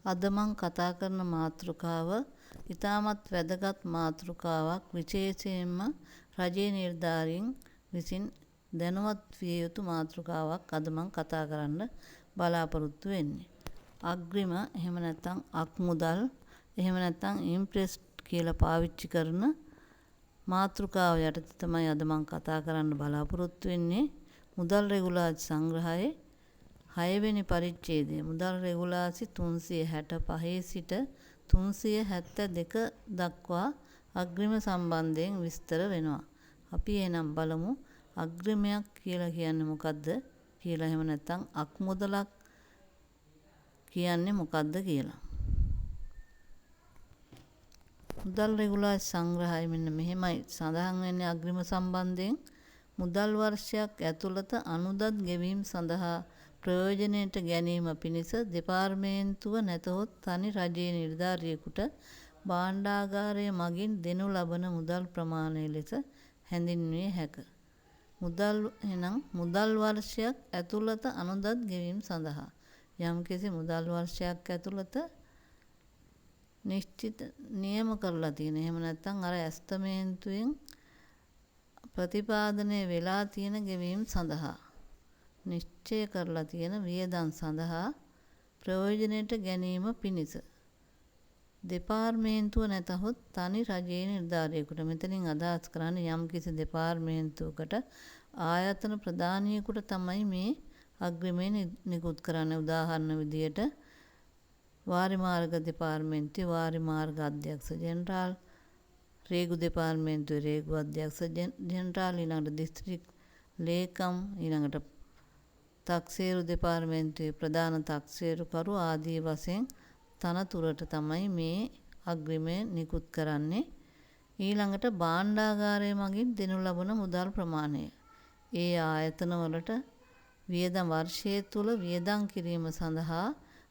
අද මං කතා කරන මාතෘකාව ඉතාමත් වැදගත් මාතෘකාවක්. විශේෂයෙන්ම රජයේ නිලධාරීන් විසින් දැනුවත් විය යුතු මාතෘකාවක් අද මං කතා කරන්න බලාපොරොත්තු වෙන්නේ. අග්‍රිම එහෙම නැත්නම් අක්මුදල් එහෙම නැත්නම් ඉම්ප්‍රෙස්ඩ් කියලා පාවිච්චි කරන මාතෘකාව යටතේ තමයි අද මං කතා කරන්න බලාපොරොත්තු වෙන්නේ. මුදල් රෙගුලාසි සංග්‍රහයේ 6 වෙනි පරිච්ඡේදය මුදල් රෙගුලාසි 365 සිට 372 දක්වා අග්‍රිම සම්බන්ධයෙන් විස්තර වෙනවා. අපි එහෙනම් බලමු අග්‍රිමයක් කියලා කියන්නේ මොකද්ද කියලා. එහෙම නැත්නම් අක්මුදලක් කියන්නේ මොකද්ද කියලා. මුදල් රෙගුලාසි සංග්‍රහය මෙන්න මෙහෙමයි සඳහන් වෙන්නේ අග්‍රිම සම්බන්ධයෙන්. මුදල් වර්ෂයක් ඇතුළත අනුදත් ගෙවීම සඳහා ප්‍රයෝජනයට ගැනීම පිණිස දෙපාර්තමේන්තුව නැතහොත් තනි රජයේ නිලධාරියෙකුට භාණ්ඩාගාරය මගින් දෙනු ලබන මුදල් ප්‍රමාණය ලෙස හැඳින්විය හැක. මුදල් වර්ෂයක් ඇතුළත අනුදත් ගෙවීම සඳහා යම්කිසි මුදල් වර්ෂයක් ඇතුළත නිශ්චිත නියම කරලා තියෙන. එහෙම නැත්නම් අර ඇස්තමේන්තුවෙන් ප්‍රතිපාදනය වෙලා තියෙන ගෙවීම් සඳහා නිශ්චය කරලා තියෙන වියදම් සඳහා ප්‍රයෝජනයට ගැනීම පිණිස දෙපාර්තමේන්තුව නැතහොත් තනි රජයේ නිලධාරියෙකුට. මෙතනින් අදහස් කරන්නේ යම්කිසි දෙපාර්තමේන්තුවකට ආයතන ප්‍රධානියෙකුට තමයි මේ අග්‍රිමය නිකුත් කරන්න. උදාහරණ විදියට වාරිමාර්ග දෙපාර්තමේන්තුවේ වාරිමාර්ග අධ්‍යක්ෂ ජෙනරාල්, රේගු දෙපාර්තමේන්තුවේ රේගු අධ්‍යක්ෂ ජෙනරාල්, ඊළඟට දිස්ත්‍රික් ලේකම්, ඊළඟට තක්සේරු දෙපාර්තමේන්තුවේ ප්‍රධාන තක්සේරුකරු ආදී වශයෙන් තනතුරට තමයි මේ අග්‍රිමය නිකුත් කරන්නේ. ඊළඟට භාණ්ඩාගාරය මගින් දෙනු ලබන මුදල් ප්‍රමාණය ඒ ආයතනවලට වියදම් වර්ෂය තුල වියදම් කිරීම සඳහා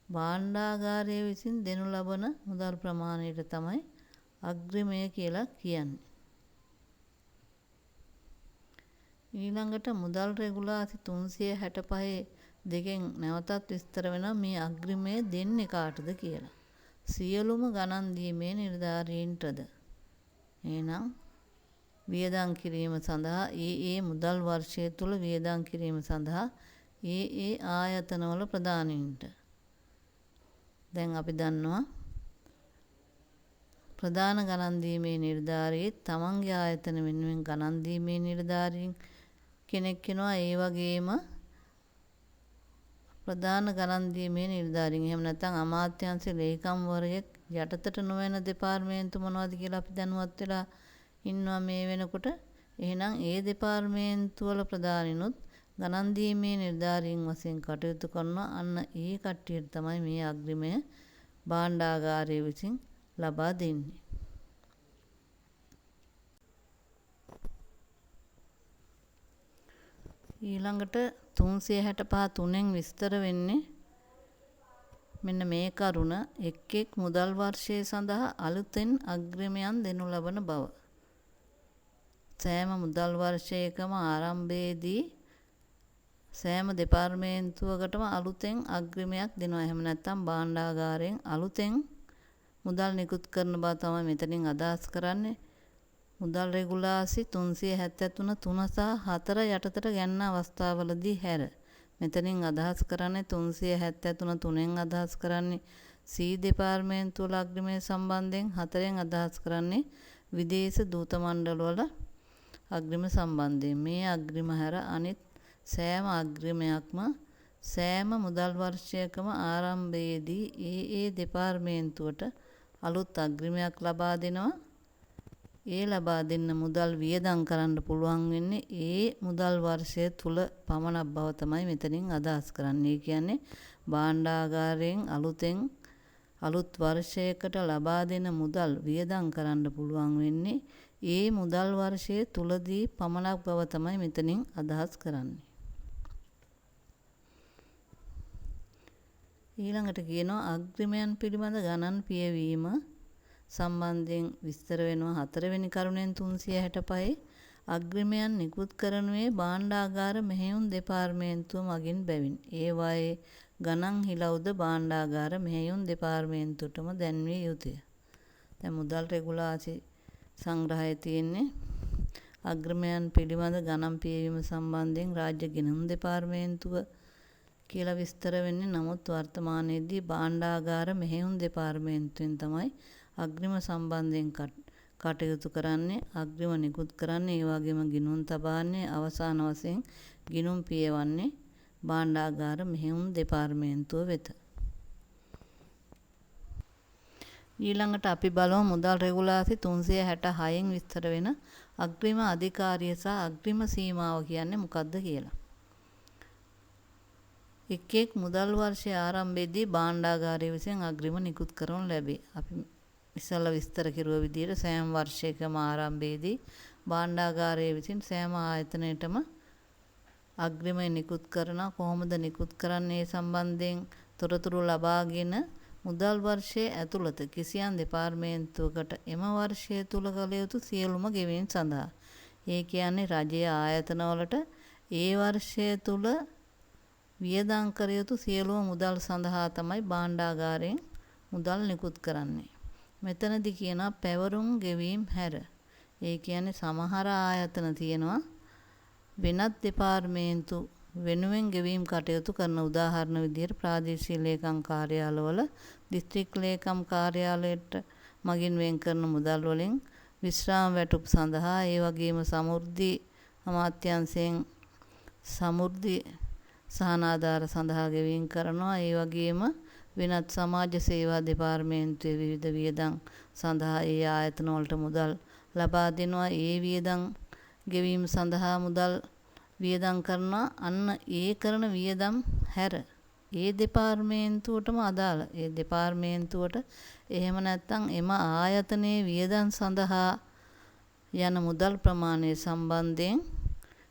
භාණ්ඩාගාරය විසින් දෙනු ලබන මුදල් ප්‍රමාණයට තමයි අග්‍රිමය කියලා කියන්නේ. ඊළඟට මුදල් රෙගුලාසි 365 දෙකෙන් නැවතත් විස්තර වෙනවා මේ අග්‍රිමය දෙන්නේ කාටද කියලා. සියලුම ගණන් දීමේ නිලධාරීන්ටද. එහෙනම් වියදම් කිරීම සඳහා ඒ මුදල් වර්ෂය තුල වියදම් කිරීම සඳහා ඒ ආයතනවල ප්‍රධානීන්ට. දැන් අපි දන්නවා ප්‍රධාන ගණන් දීමේ නිලධාරියෙක් තමන්ගේ ආයතන වෙනුවෙන් ගණන් දීමේ නිලධාරීන් කෙනෙක් වෙනවා. ඒ වගේම ප්‍රධාන ගණන් දීමේ නිලධාරීන් එහෙම නැත්නම් අමාත්‍යාංශ ලේකම්වරයෙක් යටතට නොවන දෙපාර්තමේන්තු මොනවද කියලා අපි දැනුවත් වෙලා ඉන්නවා මේ වෙනකොට. එහෙනම් ඒ දෙපාර්තමේන්තු වල ප්‍රධානිනුත් ගණන් දීමේ නිලධාරීන් වශයෙන් කටයුතු කරනවා. අන්න ඒ කට්ටියට තමයි මේ අග්‍රිමය භාණ්ඩාගාරය විසින් ලබා දෙන්නේ. ඊළඟට 365 3න් විස්තර වෙන්නේ මෙන්න මේ කරුණ. එක් මුදල් වර්ෂය සඳහා අලුතෙන් අග්‍රිමයන් දෙනු ලබන බව. සෑම මුදල් වර්ෂයකම ආරම්භයේදී සෑම දෙපාර්තමේන්තුවකටම අලුතෙන් අග්‍රිමයක් දෙනවා. එහෙම නැත්නම් භාණ්ඩාගාරයෙන් අලුතෙන් මුදල් නිකුත් කරන බව තමයි මෙතනින් අදහස් කරන්නේ. මුදල් රෙගුලාසි 373 3 සහ 4 යටතට ගැන්න අවස්ථාවලදී හැර. මෙතනින් අදහස් කරන්නේ 373 3න් අදහස් කරන්නේ සී දෙපාර්තමේන්තුව වල අග්‍රිමය සම්බන්ධයෙන්, 4න් අදහස් කරන්නේ විදේශ දූත මණ්ඩලවල අග්‍රිම සම්බන්ධයෙන්. මේ අග්‍රිම හැර අනිත් සෑම අග්‍රිමයක්ම සෑම මුදල් වර්ෂයකම ආරම්භයේදී ඒ දෙපාර්තමේන්තුවට අලුත් අග්‍රිමයක් ලබා දෙනවා. ඒ ලබා දෙන්න මුදල් වියදම් කරන්න පුළුවන් වෙන්නේ ඒ මුදල් වර්ෂය තුල පමණක් බව තමයි මෙතනින් අදහස් කරන්නේ. ඒ කියන්නේ භාණ්ඩාගාරයෙන් අලුත් වර්ෂයකට ලබා දෙන මුදල් වියදම් කරන්න පුළුවන් වෙන්නේ ඒ මුදල් වර්ෂය තුලදී පමණක් බව තමයි මෙතනින් අදහස් කරන්නේ. ඊළඟට කියනවා අග්‍රිමයන් පිළිබඳ ගණන් පියවීම සම්බන්ධයෙන් විස්තර වෙනවා 4 වෙනි කරුණෙන් 365 අග්‍රිමයන් නිකුත් කරනුයේ භාණ්ඩාගාර මෙහෙයුම් දෙපාර්තමේන්තුව මගින් බැවින් ඒවායේ ගණන් හිලවුද භාණ්ඩාගාර මෙහෙයුම් දෙපාර්තමේන්තුවටම දැන්විය යුතුය. දැන් මුදල් රෙගුලාසි සංග්‍රහයේ තියෙන්නේ අග්‍රමයන් පිළිබඳ ගණන් පියවීම සම්බන්ධයෙන් රාජ්‍ය ගිණුම් දෙපාර්තමේන්තුව කියලා විස්තර වෙන්නේ. නමුත් වර්තමානයේදී භාණ්ඩාගාර මෙහෙයුම් දෙපාර්තමේන්තුවෙන් තමයි අග්‍රිම සම්බන්ධයෙන් කටයුතු කරන්නේ, අග්‍රිම නිකුත් කරන්නේ, ඒ වගේම ගිණුම් තබාන්නේ, අවසාන වශයෙන් ගිණුම් පියවන්නේ භාණ්ඩාගාර මෙහෙයුම් දෙපාර්තමේන්තුව වෙත. ඊළඟට අපි බලමු මුදල් රෙගුලාසි 366න් විස්තර වෙන අග්‍රිම අධිකාරිය සහ අග්‍රිම සීමාව කියන්නේ මොකක්ද කියලා. එක් මුදල් වර්ෂයේ ආරම්භයේදී භාණ්ඩාගාරය විසින් අග්‍රිම නිකුත් කරනු ලැබේ. අපි ඉස්සෙල්ලා විස්තර කෙරුව විදිහට සෑම වර්ෂයකම ආරම්භයේදී භාණ්ඩාගාරය විසින් සෑම ආයතනයකටම අග්‍රිම නිකුත් කරනවා. කොහොමද නිකුත් කරන්නේ සම්බන්ධයෙන් තොරතුරු ලබාගෙන මුදල් වර්ෂයේ ඇතුළත කිසියම් දෙපාර්තමේන්තුවකට එම වර්ෂය තුල කළ යුතු සියලුම ගෙවීම් සඳහා, ඒ කියන්නේ රජයේ ආයතනවලට ඒ වර්ෂය තුල වියදම් කර යුතු සියලුම මුදල් සඳහා තමයි භාණ්ඩාගාරයෙන් මුදල් නිකුත් කරන්නේ. මෙතනදී කියනවා පැවරුම් ගෙවීම් හැර. ඒ කියන්නේ සමහර ආයතන තියෙනවා වෙනත් දෙපාර්තමේන්තු වෙනුවෙන් ගෙවීම් කටයුතු කරන. උදාහරණ විදිහට ප්‍රාදේශීය ලේකම් කාර්යාලවල දිස්ත්‍රික් ලේකම් කාර්යාලයට මගින් වෙන් කරන මුදල් වලින් විශ්‍රාම වැටුප් සඳහා, ඒ වගේම සමෘද්ධි අමාත්‍යාංශයෙන් සමෘද්ධි සහනාධාර සඳහා ගෙවීම් කරනවා. ඒ වගේම වෙනත් සමාජ සේවා දෙපාර්තමේන්තුවේ විවිධ වියදම් සඳහා ඒ ආයතන වලට මුදල් ලබා දෙනවා. ඒ වියදම් ගෙවීම සඳහා මුදල් වියදම් කරනවා. අන්න ඒ කරන වියදම් හැර ඒ දෙපාර්තමේන්තුවටම අදාළ ඒ දෙපාර්තමේන්තුවට එහෙම නැත්නම් එම ආයතනයේ වියදම් සඳහා යන මුදල් ප්‍රමාණය සම්බන්ධයෙන්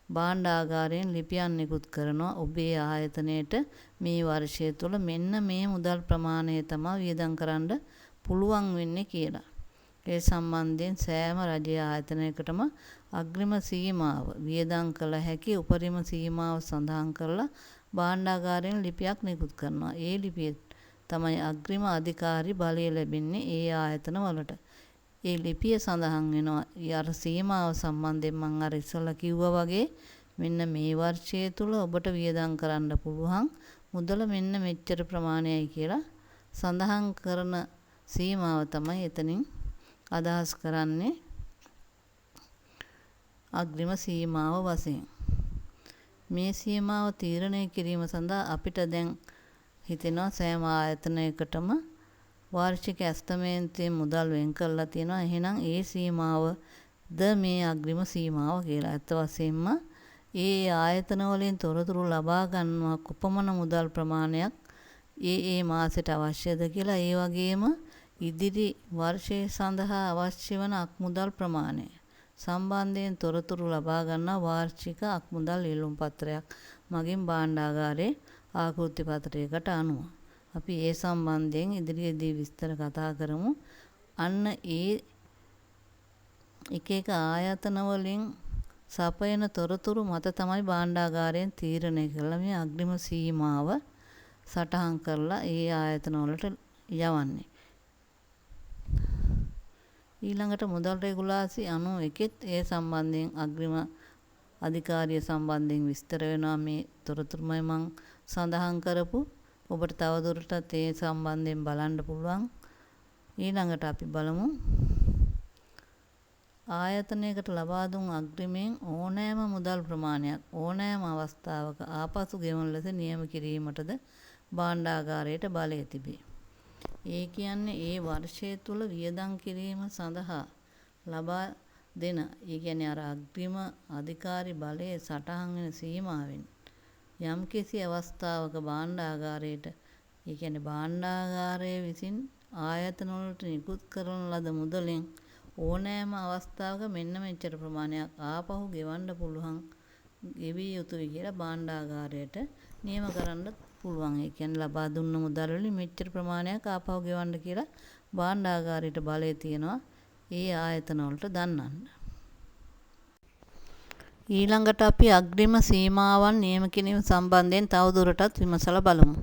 භාණ්ඩාගාරයෙන් ලිපියක් නිකුත් කරනවා. ඔබේ ආයතනයේට මේ වර්ෂය තුල මෙන්න මේ මුදල් ප්‍රමාණය තමයි වියදම් කරන්න පුළුවන් වෙන්නේ කියලා. ඒ සම්බන්ධයෙන් සෑම රජයේ ආයතනයකටම අග්‍රිම සීමාව වියදම් කළ හැකි උපරිම සීමාව සඳහන් කරලා භාණ්ඩාගාරයෙන් ලිපියක් නිකුත් කරනවා. ඒ ලිපිය තමයි අග්‍රිම අධිකාරී බලය ලැබෙන්නේ ඒ ආයතන වලට. ඒ ලිපිය සඳහන් වෙනවා අර සීමාව සම්බන්ධයෙන් මම අර ඉස්සෙල්ලා කිව්වා වගේ මෙන්න මේ වර්ෂය තුල ඔබට වියදම් කරන්න පුළුවන් මුදල මෙන්න මෙච්චර ප්‍රමාණයයි කියලා සඳහන් කරන සීමාව තමයි එතනින් අදහස් කරන්නේ අග්‍රිම සීමාව වශයෙන්. මේ සීමාව තීරණය කිරීම සඳහා අපිට දැන් හිතෙනවා සෑම ආයතනයකටම වාර්ෂික ඇස්තමේන්තුවේ මුදල් වෙන් කරලා තියෙනවා. එහෙනම් ඒ සීමාවද මේ අග්‍රිම සීමාව කියලා. ඇත්ත වශයෙන්ම ඒ ආයතන වලින් තොරතුරු ලබා ගන්නවා කොපමණ මුදල් ප්‍රමාණයක් ඒ මාසෙට අවශ්‍යද කියලා. ඒ වගේම ඉදිරි වර්ෂය සඳහා අවශ්‍ය වන අක්මුදල් ප්‍රමාණය සම්බන්ධයෙන් තොරතුරු ලබා ගන්නා වාර්ෂික අක්මුදල් ඉල්ලුම් පත්‍රයක් මගින් භාණ්ඩාගාරයේ ආකෘති පත්‍රයකට අනුව. අපි ඒ සම්බන්ධයෙන් ඉදිරියේදී විස්තර කතා කරමු. අන්න ඒ එක එක ආයතන වලින් සපයන තොරතුරු මත තමයි භාණ්ඩාගාරයෙන් තීරණය කරලා මේ අග්‍රිම සීමාව සටහන් කරලා ඒ ආයතන වලට යවන්නේ. ඊළඟට මුදල් රෙගුලාසි 91ත් ඒ සම්බන්ධයෙන් අග්‍රිම අධිකාරිය සම්බන්ධයෙන් විස්තර වෙනවා. මේ තොරතුරුමයි මම සඳහන් කරපු. ඔබට තවදුරටත් ඒ සම්බන්ධයෙන් බලන්න පුළුවන්. ඊළඟට අපි බලමු ආයතනයකට ලබා දුන් අග්‍රිමයෙන් ඕනෑම මුදල් ප්‍රමාණයක් ඕනෑම අවස්ථාවක ආපසු ගෙවන ලෙස නියම කිරීමටද භාණ්ඩාගාරයට බලය තිබේ. ඒ කියන්නේ ඒ වර්ෂය තුල වියදම් කිරීම සඳහා ලබා දෙන ඒ කියන්නේ අර අග්‍රිම අධිකාරී බලයේ සටහන් වෙන සීමාවෙන් යම්කිසි අවස්ථාවක භාණ්ඩාගාරයට ඒ කියන්නේ භාණ්ඩාගාරය විසින් ආයතන වලට නිකුත් කරන ලද මුදලෙන් ඕනෑම අවස්ථාවක මෙන්න මෙච්චර ප්‍රමාණයක් ආපහු ගෙවන්න පුළුවන් ගෙවිය යුතුයි කියලා භාණ්ඩාගාරයට නියම කරන්න පුළුවන්. ඒ කියන්නේ ලබා දුන්න මුදල් වලින් මෙච්චර ප්‍රමාණයක් ආපහු ගෙවන්න කියලා භාණ්ඩාගාරයට බලය තියෙනවා ඒ ආයතන වලට දන්නන්න. ඊළඟට අපි අග්‍රිම සීමාවන් නියම කිරීම සම්බන්ධයෙන් තවදුරටත් විමසලා බලමු.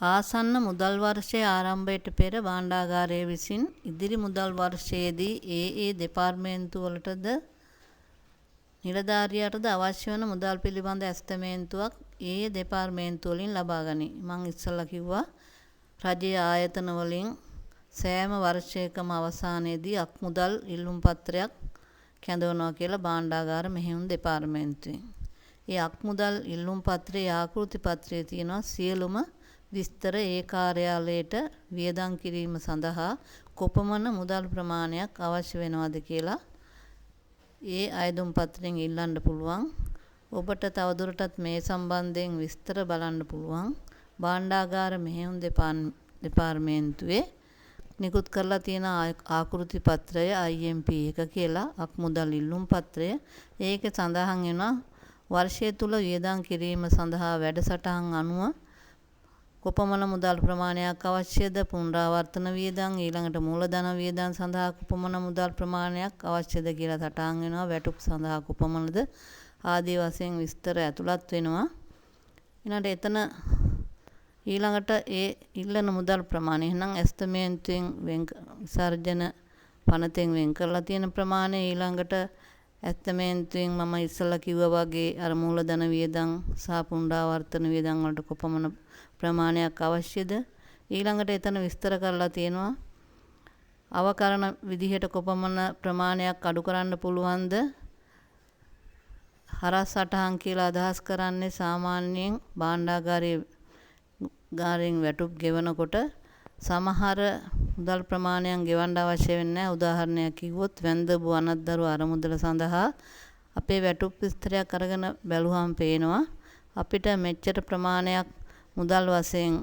ආසන්න මුදල් වර්ෂයේ ආරම්භයට පෙර භාණ්ඩාගාරය විසින් ඉදිරි මුදල් වර්ෂයේදී ඒ දෙපාර්තමේන්තුවලටද නිලධාරියාටද අවශ්‍ය වන මුදල් පිළිබඳ ඇස්තමේන්තුවක් ඒ දෙපාර්තමේන්තු වලින් ලබා ගනී. මම ඉස්සෙල්ලා කිව්වා රජයේ ආයතන වලින් සෑම වර්ෂයකම අවසානයේදී අක්මුදල් ඉල්ලුම් පත්‍රයක් කැඳවනවා කියලා භාණ්ඩාගාර මෙහෙයුම් දෙපාර්තමේන්තුවෙන්. ඒ අක්මුදල් ඉල්ලුම් පත්‍රයේ ආකෘති පත්‍රයේ තියෙනවා සියලුම විස්තර ඒ කාර්යාලයට වියදම් කිරීම සඳහා කොපමණ මුදල් ප්‍රමාණයක් අවශ්‍ය වෙනවද කියලා ඒ අයදුම් පත්‍රයෙන් ඉල්ලන්න පුළුවන්. ඔබට තවදුරටත් මේ සම්බන්ධයෙන් විස්තර බලන්න පුළුවන්. භාණ්ඩාගාර මෙහෙයුම් දෙපාර්තමේන්තුවේ නිකුත් කරලා තියෙන ආකෘති පත්‍රය IMP එක කියලා අක්මුදල් ඉල්ලුම් පත්‍රය. ඒකේ සඳහන් වෙනවා වර්ෂය තුල වියදම් කිරීම සඳහා වැඩසටහන් අනුව කොපමණ මුදල් ප්‍රමාණයක් අවශ්‍යද, පුනරාවර්තන වියදම්, ඊළඟට මූලධන වියදම් සඳහා කොපමණ මුදල් ප්‍රමාණයක් අවශ්‍යද කියලා සටහන් වෙනවා. වැටුප් සඳහා කොපමණද ආදී වශයෙන් විස්තර ඇතුළත් වෙනවා. ඊළඟට ඒ ඉල්ලන මුදල් ප්‍රමාණය එහෙනම් ඇස්තමේන්තුවෙන් විසර්ජන පනතෙන් වෙන් කරලා තියෙන ප්‍රමාණය, ඊළඟට ඇස්තමේන්තුවෙන් මම ඉස්සෙල්ලා කිව්වා වගේ අර මූලධන වියදම් සහ පුනරාවර්තන වියදම් වලට කොපමණ ප්‍රමාණයක් අවශ්‍යද, ඊළඟට එතන විස්තර කරලා තියෙනවා අවකරණ විදිහට කොපමණ ප්‍රමාණයක් අඩු කරන්න පුළුවන්ද. හරස් සටහන් කියලා අදහස් කරන්නේ සාමාන්‍යයෙන් භාණ්ඩාගාරයෙන් වැටුප් ගෙවනකොට සමහර මුදල් ප්‍රමාණයක් ගෙවන්න අවශ්‍ය වෙන්නේ නැහැ. උදාහරණයක් කිව්වොත් වැන්දඹු අනත්දරු අරමුදල සඳහා අපේ වැටුප් විස්තරයක් අරගෙන බැලුවම පේනවා අපිට මෙච්චර ප්‍රමාණයක් මුදල් වශයෙන්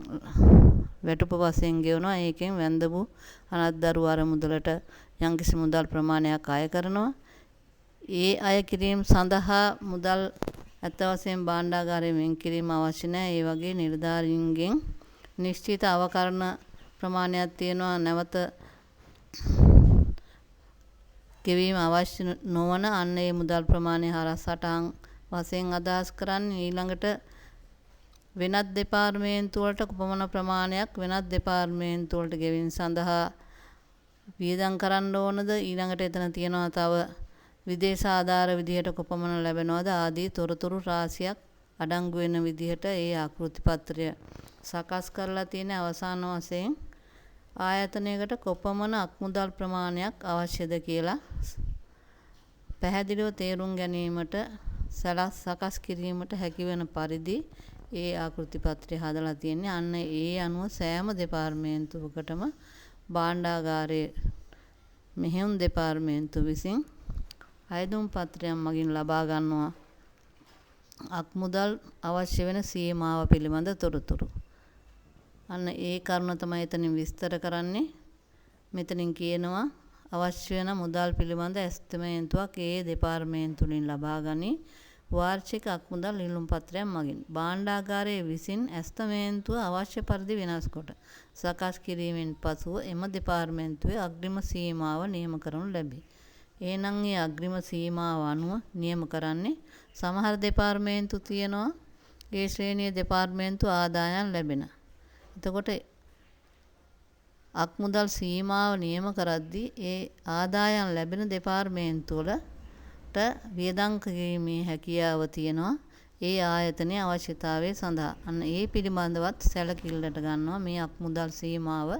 වැටුප වශයෙන් ගෙවනවා. ඒකෙන් වැන්දඹු අනත්දරු අරමුදලට යම්කිසි මුදල් ප්‍රමාණයක් අය කරනවා. ඒ අය කිරීම සඳහා මුදල් ඇත්ත වශයෙන් භාණ්ඩාගාරයෙන් වෙන් කිරීම අවශ්‍ය නැහැ. ඒ වගේ නිලධාරීන්ගෙන් නිශ්චිත අවකරණ ප්‍රමාණයක් තියෙනවා. නැවත ගෙවීම අවශ්‍ය නොවන අන්න ඒ මුදල් ප්‍රමාණය හරස් සටහන් වශයෙන් අදහස් කරන්නේ. ඊළඟට වෙනත් දෙපාර්තමේන්තු වලට කොපමණ ප්‍රමාණයක් වෙනත් දෙපාර්තමේන්තු වලට ගෙවීම සඳහා වියදම් කරන්න ඕනද, ඊළඟට එතන තියෙනවා තව විදේශ ආධාර විදිහට කොපමණ ලැබෙනවද ආදී තොරතුරු රාශියක් අඩංගු වෙන විදිහට ඒ ආකෘති පත්‍රය සකස් කරලා තියෙන. අවසාන වශයෙන් ආයතනයකට කොපමණ අක්මුදල් ප්‍රමාණයක් අවශ්‍යද කියලා පැහැදිලිව තේරුම් ගැනීමට සකස් කිරීමට හැකි වෙන පරිදි ඒ ආකෘති පත්‍රය හදලා තියෙන්නේ. අන්න ඒ අනුව සෑම දෙපාර්තමේන්තුවකටම භාණ්ඩාගාරයේ මෙහෙයුම් දෙපාර්තමේන්තුව විසින් අයදුම් පත්‍රයක් මගින් ලබා ගන්නවා අක්මුදල් අවශ්‍ය වෙන සීමාව පිළිබඳ තොරතුරු. අන්න ඒ කරුණ තමයි එතනින් විස්තර කරන්නේ. මෙතනින් කියනවා අවශ්‍ය වෙන මුදල් පිළිබඳ ඇස්තමේන්තුවක් ඒ දෙපාර්තමේන්තු වලින් ලබා ගනී වාර්ෂික අක්මුදල් ඉල්ලුම් පත්‍රයක් මගින්. භාණ්ඩාගාරයේ විසින් ඇස්තමේන්තුව අවශ්‍ය පරිදි වෙනස් කොට සකස් කිරීමෙන් පසුව එම දෙපාර්තමේන්තුවේ අග්‍රිම සීමාව නියම කරනු ලැබේ. එහෙනම් ඒ අග්‍රිම සීමාව අනුව නියම කරන්නේ සමහර දෙපාර්තමේන්තු තියෙනවා ඒ ශ්‍රේණියේ දෙපාර්තමේන්තු ආදායම් ලැබෙන. එතකොට අක්මුදල් සීමාව නියම කරද්දී ඒ ආදායම් ලැබෙන දෙපාර්තමේන්තු වලට වියදම් කිරීමේ හැකියාව තියෙනවා ඒ ආයතනයේ අවශ්‍යතාවය සඳහා. අන්න ඒ පිළිබඳවත් සැලකිල්ලට ගන්නවා මේ අක්මුදල් සීමාව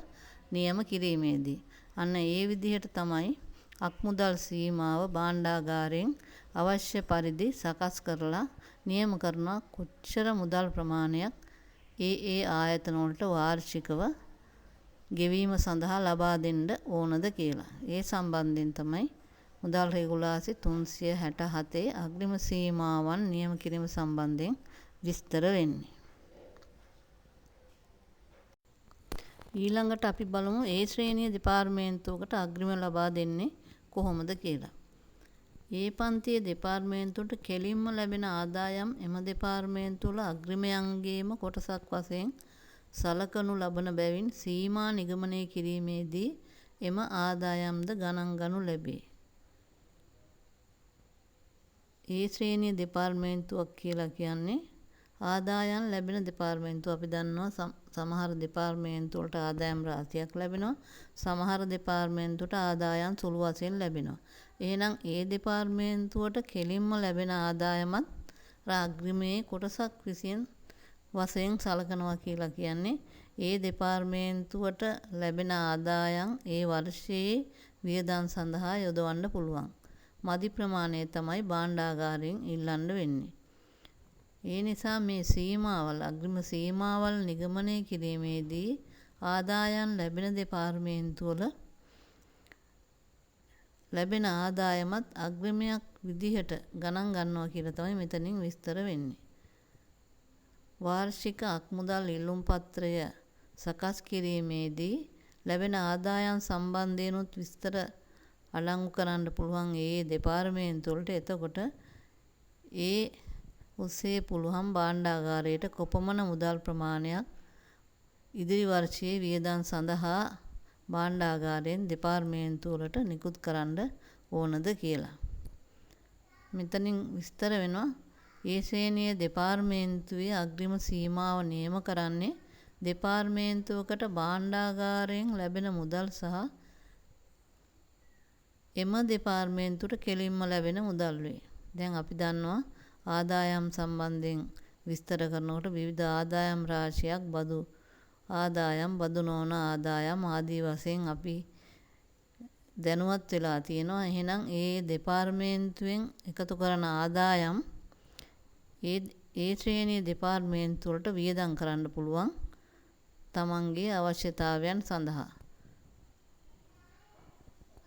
නියම කිරීමේදී. අන්න ඒ විදිහට තමයි අක්මුදල් සීමාව භාණ්ඩාගාරයෙන් අවශ්‍ය පරිදි සකස් කරලා නියම කරන කොච්චර මුදල් ප්‍රමාණයක් ඒ ආයතන වලට වාර්ෂිකව ගෙවීම සඳහා ලබා දෙන්න ඕනද කියලා. ඒ සම්බන්ධයෙන් තමයි මුදල් රෙගුලාසි 367 අග්‍රිම සීමාවන් නියම කිරීම සම්බන්ධයෙන් විස්තර වෙන්නේ. ඊළඟට අපි බලමු ඒ ශ්‍රේණිය දෙපාර්තමේන්තුවකට අග්‍රිම ලබා දෙන්නේ කොහොමද කියලා. ඒ පන්තියේ දෙපාර්තමේන්තුවට කෙලින්ම ලැබෙන ආදායම් එම දෙපාර්තමේන්තු වල අග්‍රිමයන්ගේම කොටසක් වශයෙන් සලකනු ලබන බැවින් සීමා නිගමනය කිරීමේදී එම ආදායම්ද ගණන් ගනු ලැබේ. ඒ ශ්‍රේණිය දෙපාර්තමේන්තුවක් කියලා කියන්නේ ආදායම් ලැබෙන දෙපාර්තමේන්තු අපි දන්නවා සමහර දෙපාර්තමේන්තු වලට ආදායම් රාශියක් ලැබෙනවා. සමහර දෙපාර්තමේන්තුවට ආදායම් සුළු වශයෙන් ලැබෙනවා. එහෙනම් ඒ දෙපාර්තමේන්තුවට කෙලින්ම ලැබෙන ආදායමත් අග්‍රිමයේ කොටසක් වශයෙන් සලකනවා කියලා කියන්නේ ඒ දෙපාර්තමේන්තුවට ලැබෙන ආදායම් ඒ වර්ෂයේ වියදම් සඳහා යොදවන්න පුළුවන්. මදි ප්‍රමාණය තමයි භාණ්ඩාගාරයෙන් ඉල්ලන්න වෙන්නේ. ඒ නිසා මේ සීමාවල් අග්‍රිම සීමාවල් නිගමනය කිරීමේදී ආදායම් ලැබෙන දෙපාර්තමේන්තුවල ලැබෙන ආදායමත් අග්‍රිමයක් විදිහට ගණන් ගන්නවා කියලා තමයි මෙතනින් විස්තර වෙන්නේ. වාර්ෂික අක්මුදල් ඉල්ලුම් පත්‍රය සකස් කිරීමේදී ලැබෙන ආදායම් සම්බන්ධයෙන්ුත් විස්තර අලංගු කරන්න පුළුවන් ඒ දෙපාර්තමේන්තු වලට. එතකොට ඒ ඔස්සේ පුළුවන් භාණ්ඩාගාරයට කොපමණ මුදල් ප්‍රමාණයක් ඉදිරි වර්ෂයේ වියදම් සඳහා භාණ්ඩාගාරයෙන් දෙපාර්තමේන්තු වලට නිකුත් කරන්න ඕනද කියලා. මෙතනින් විස්තර වෙනවා ඒ ශ්‍රේණියේ දෙපාර්තමේන්තුවේ අග්‍රිම සීමාව නියම කරන්නේ දෙපාර්තමේන්තුවකට භාණ්ඩාගාරයෙන් ලැබෙන මුදල් සහ එම දෙපාර්තමේන්තුවට කෙලින්ම ලැබෙන මුදල් වේ. දැන් අපි දන්නවා ආදායම් සම්බන්ධයෙන් විස්තර කරනකොට විවිධ ආදායම් රාශියක් බදු ආදායම් බදු නොවන ආදායම් ආදී වශයෙන් අපි දැනුවත් වෙලා තියෙනවා. එහෙනම් ඒ දෙපාර්තමේන්තුවෙන් එකතු කරන ආදායම් ඒ ශ්‍රේණියේ දෙපාර්තමේන්තු වලට වියදම් කරන්න පුළුවන් තමන්ගේ අවශ්‍යතාවයන් සඳහා.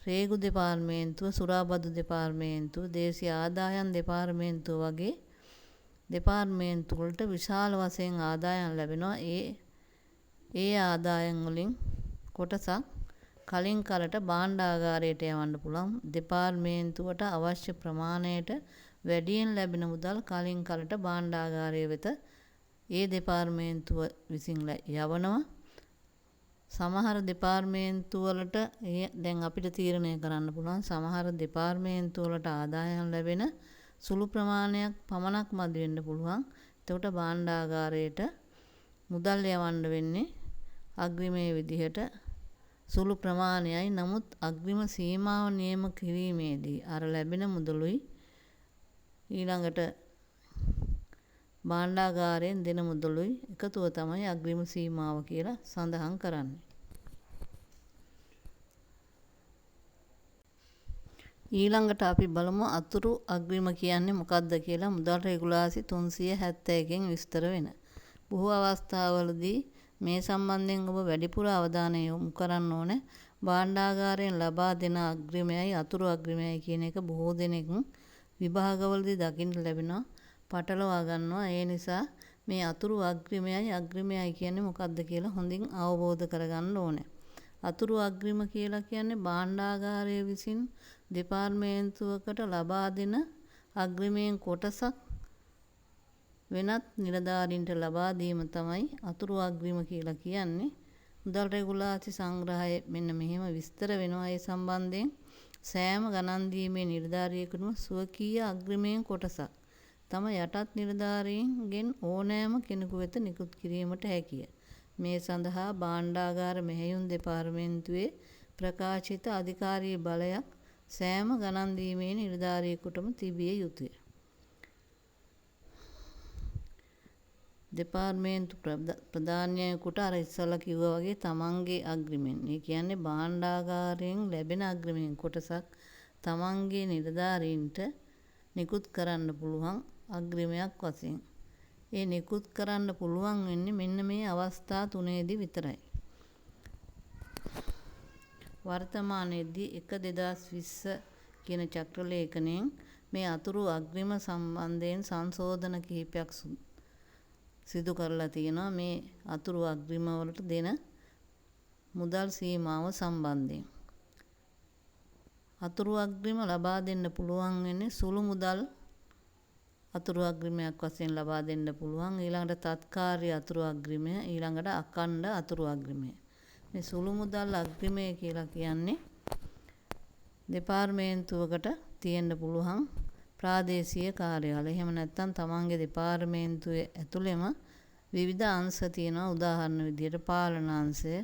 රේගු දෙපාර්තමේන්තුව, සුරාබදු දෙපාර්තමේන්තුව, දේශීය ආදායම් දෙපාර්තමේන්තුව වගේ දෙපාර්තමේන්තු වලට විශාල වශයෙන් ආදායම් ලැබෙනවා. ඒ ආදායම් වලින් කොටසක් කලින් කලට භාණ්ඩාගාරයට යවන්න පුළුවන්. දෙපාර්තමේන්තුවට අවශ්‍ය ප්‍රමාණයට වැඩියෙන් ලැබෙන මුදල් කලින් කලට භාණ්ඩාගාරය වෙත ඒ දෙපාර්තමේන්තුව විසින් යවනවා. සමහර දෙපාර්තමේන්තු වලට දැන් අපිට තීරණය කරන්න පුළුවන් සමහර දෙපාර්තමේන්තු වලට ආදායම් ලැබෙන සුළු ප්‍රමාණයක් පමණක් මදි වෙන්න පුළුවන්. එතකොට භාණ්ඩාගාරයට මුදල් යවන්න වෙන්නේ අග්‍රිමයේ විදිහට සුළු ප්‍රමාණයයි. නමුත් අග්‍රිම සීමාව නියම කිරීමේදී අර ලැබෙන මුදලුයි ඊළඟට භාණ්ඩාගාරයෙන් දෙන මුදලුයි එකතුව තමයි අග්‍රිම සීමාව කියලා සඳහන් කරන්නේ. ඊළඟට අපි බලමු අතුරු අග්‍රිම කියන්නේ මොකක්ද කියලා. මුදල් රෙගුලාසි 371කින් විස්තර වෙන. බොහෝ අවස්ථාවලදී මේ සම්බන්ධයෙන් ඔබ වැඩිපුර අවධානය යොමු කරන්න ඕනේ. භාණ්ඩාගාරයෙන් ලබා දෙන අග්‍රිමයයි අතුරු අග්‍රිමයයි කියන එක බොහෝ දෙනෙක් විභාගවලදී දකින්න ලැබෙනවා. පටලවා ගන්නවා. ඒ නිසා මේ අතුරු අග්‍රිමයයි කියන්නේ මොකක්ද කියලා හොඳින් අවබෝධ කරගන්න ඕනේ. අතුරු අග්‍රිම කියලා කියන්නේ භාණ්ඩාගාරය විසින් දෙපාර්තමේන්තුවකට ලබා දෙන අග්‍රිමයෙන් කොටසක් වෙනත් නිලධාරීන්ට ලබා දීම තමයි අතුරු අග්‍රිම කියලා කියන්නේ. මුදල් රෙගුලාසි සංග්‍රහයේ මෙන්න මෙහෙම විස්තර වෙනවා. ඒ සම්බන්ධයෙන් සෑම ගණන් දීමේ නිලධාරියෙකුටම ස්වකීය අග්‍රිමයෙන් කොටසක් තම යටත් නිලධාරීන්ගෙන් ඕනෑම කෙනෙකු වෙත නිකුත් කිරීමට හැකිය. මේ සඳහා භාණ්ඩාගාර මෙහෙයුම් දෙපාර්තමේන්තුවේ ප්‍රකාශිත අධිකාරී බලයක් සෑම ගණන් දීමේ නිලධාරියෙකුටම තිබිය යුතුය. දෙපාර්තමේන්තු ප්‍රධානියෙකුට අර ඉස්සලා කිව්වා වගේ තමන්ගේ අග්‍රිමෙන්, ඒ කියන්නේ භාණ්ඩාගාරයෙන් ලැබෙන අග්‍රිමෙන් කොටසක් තමන්ගේ නිලධාරීන්ට නිකුත් කරන්න පුළුවන් අග්‍රිමයක් වශයෙන්. ඒ නිකුත් කරන්න පුළුවන් වෙන්නේ මෙන්න මේ අවස්ථා තුනේදී විතරයි. වර්තමානයේදී 1/2020 කියන චක්‍ර ලේඛනයෙන් මේ අතුරු අග්‍රිම සම්බන්ධයෙන් සංශෝධන කිහිපයක් සිදු කරලා තියෙනවා. මේ අතුරු අග්‍රිම වලට දෙන මුදල් සීමාව සම්බන්ධයෙන්. අතුරු අග්‍රිම ලබා දෙන්න පුළුවන් වෙන්නේ සුළු මුදල් අතුරු අග්‍රිමයක් වශයෙන් ලබා දෙන්න පුළුවන්. ඊළඟට තත්කාරී අතුරු අග්‍රිමය, ඊළඟට අඛණ්ඩ අතුරු අග්‍රිමය. මේ සුළු මුදල් අග්‍රිමය කියලා කියන්නේ දෙපාර්තමේන්තුවකට තියෙන්න පුළුවන් ප්‍රාදේශීය කාර්යාල. එහෙම නැත්නම් තමන්ගේ දෙපාර්තමේන්තුවේ ඇතුළෙම විවිධ අංශ තියෙනවා. උදාහරණ විදියට පාලන අංශය,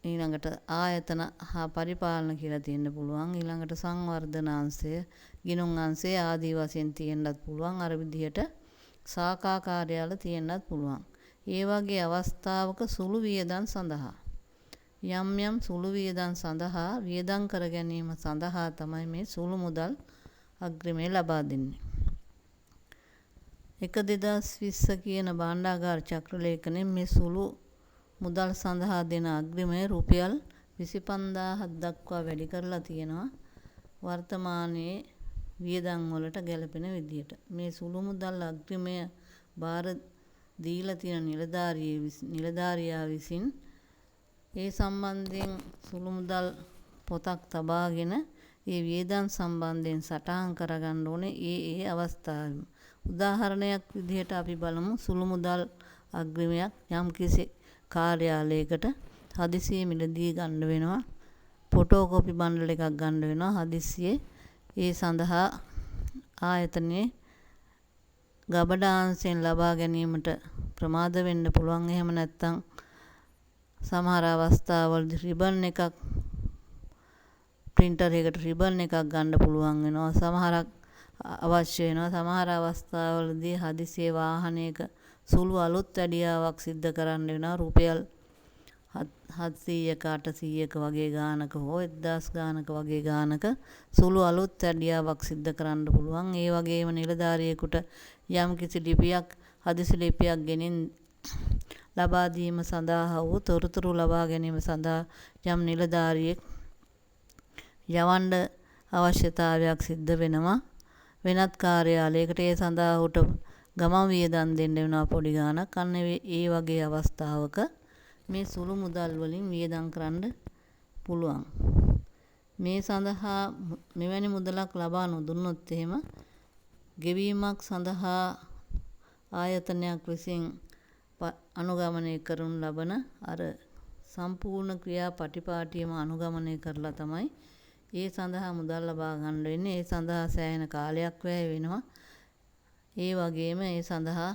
ඊළඟට ආයතන හා පරිපාලන කියලා තියෙන්න පුළුවන්. ඊළඟට සංවර්ධන අංශය, ගිණුම් අංශය ආදී වශයෙන් තියෙන්නත් පුළුවන්. අර විදිහට සාකා කාර්යාල තියෙන්නත් පුළුවන්. ඒ වගේ අවස්ථාවක සුළු වියදම් සඳහා යම් සුළු වියදම් සඳහා වියදම් කර ගැනීම සඳහා තමයි මේ සුළු මුදල් අග්‍රිමය ලබා දෙන්නේ. 1/2020 කියන භාණ්ඩාගාර චක්‍රලේඛනයෙන් මේ සුළු මුදල් සඳහා දෙන අග්‍රිමය රුපියල් 25000ක් දක්වා වැඩි කරලා තියෙනවා. වර්තමානයේ වියදම් වලට ගැලපෙන විදියට මේ සුළු මුදල් අග්‍රිමය බාර දීලා තියෙන නිලධාරියා විසින් ඒ සම්බන්ධයෙන් සුළු මුදල් පොතක් තබාගෙන ඒ වියදම් සම්බන්ධයෙන් සටහන් කරගන්න ඕනේ ඒ අවස්ථාවෙම. උදාහරණයක් විදිහට අපි බලමු සුළු මුදල් අග්‍රිමයක් යම්කිසි කාර්යාලයකට හදිසියෙ මිලදී ගන්න වෙනවා. ෆොටෝකෝපි බණ්ඩල් එකක් ගන්න වෙනවා හදිසියෙ. ඒ සඳහා ආයතනයේ ගබඩාංශයෙන් ලබා ගැනීමට ප්‍රමාද වෙන්න පුළුවන්. එහෙම නැත්නම් සමහර අවස්ථාවලදී රිබන් එකක් printer එකකට රිබන් එකක් ගන්න පුළුවන් වෙනවා. සමහරක් අවශ්‍ය වෙනවා. සමහර අවස්ථාවලදී හදිසියෙ වාහනයක සුළු අලුත් වැඩියාවක් සිද්ධ කරන්න වෙනවා. රුපියල් 700ක 800ක වගේ ගානක හෝ 1000 ගානක වගේ ගානක සුළු අලුත් වැඩියාවක් සිද්ධ කරන්න පුළුවන්. ඒ වගේම නිලධාරියෙකුට යම් කිසි ලිපියක් හදිසි ලිපියක් ගෙනින් ලබා දීම සඳහා වූ තොරතුරු ලබා ගැනීම සඳහා යම් නිලධාරියෙක් යවන්න අවශ්‍යතාවයක් සිද්ධ වෙනවා වෙනත් කාර්යාලයකට. ඒ සඳහා උට ගමන් වියදම් දෙන්න වෙනවා පොඩි ගාණක්. අන්න ඒ වගේ අවස්ථාවක මේ සුළු මුදල් වලින් වියදම් කරන්න පුළුවන්. මේ සඳහා මෙවැනි මුදලක් ලබා නොදුන්නොත් එහෙම ගෙවීමක් සඳහා ආයතනයක් විසින් අනුගමනය කරනු ලබන අර සම්පූර්ණ ක්‍රියාපටිපාටියම අනුගමනය කරලා තමයි ඒ සඳහා මුදල් ලබා ගන්න වෙන්නේ. ඒ සඳහා සෑහෙන කාලයක් වැය වෙනවා. ඒ වගේම ඒ සඳහා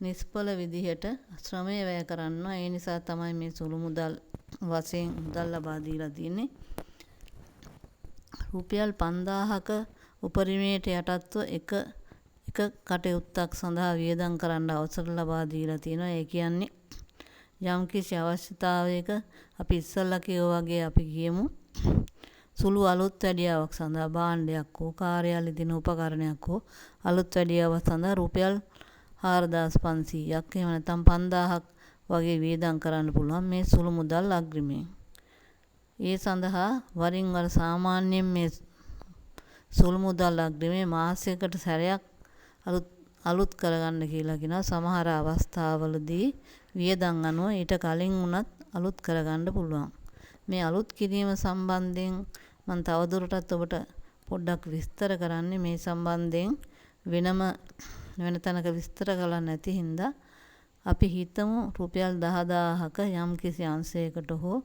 නිෂ්ඵල විදිහට ශ්‍රමය වැය කරනවා. ඒ නිසා තමයි මේ සුළු මුදල් වශයෙන් මුදල් ලබා දීලා තියෙන්නේ. රුපියල් 5000ක උපරිමයට යටත්ව එක කටයුත්තක් සඳහා වියදම් කරන්න අවසර ලබා දීලා තියෙනවා. ඒ කියන්නේ යම්කිසි අවශ්‍යතාවයක අපි ඉස්සල්ලා කියෝ වගේ අපි කියමු සුළු අලුත් වැඩියාවක් සඳහා භාණ්ඩයක් හෝ කාර්යාලය දෙන උපකරණයක් හෝ අලුත් වැඩියාවක් සඳහා රුපියල් 4500ක් එහෙම නැත්නම් 5000ක් වගේ වියදම් කරන්න පුළුවන් මේ සුළු මුදල් අග්‍රිමයෙන්. ඒ සඳහා වරින් වර සාමාන්‍යයෙන් මේ සුළු මුදල් අග්‍රිමය මාසයකට සැරයක් අලුත් කරගන්න කියලා කියනවා. සමහර අවස්ථාවලදී වියදම් අනුව ඊට කලින් වුණත් අලුත් කරගන්න පුළුවන්. මේ අලුත් කිරීම සම්බන්ධයෙන් මම තවදුරටත් ඔබට පොඩ්ඩක් විස්තර කරන්නේ. මේ සම්බන්ධයෙන් වෙන තැනක විස්තර කළා නැති හින්දා අපි හිතමු රුපියල් 10000ක යම් කිසි අංශයකට හෝ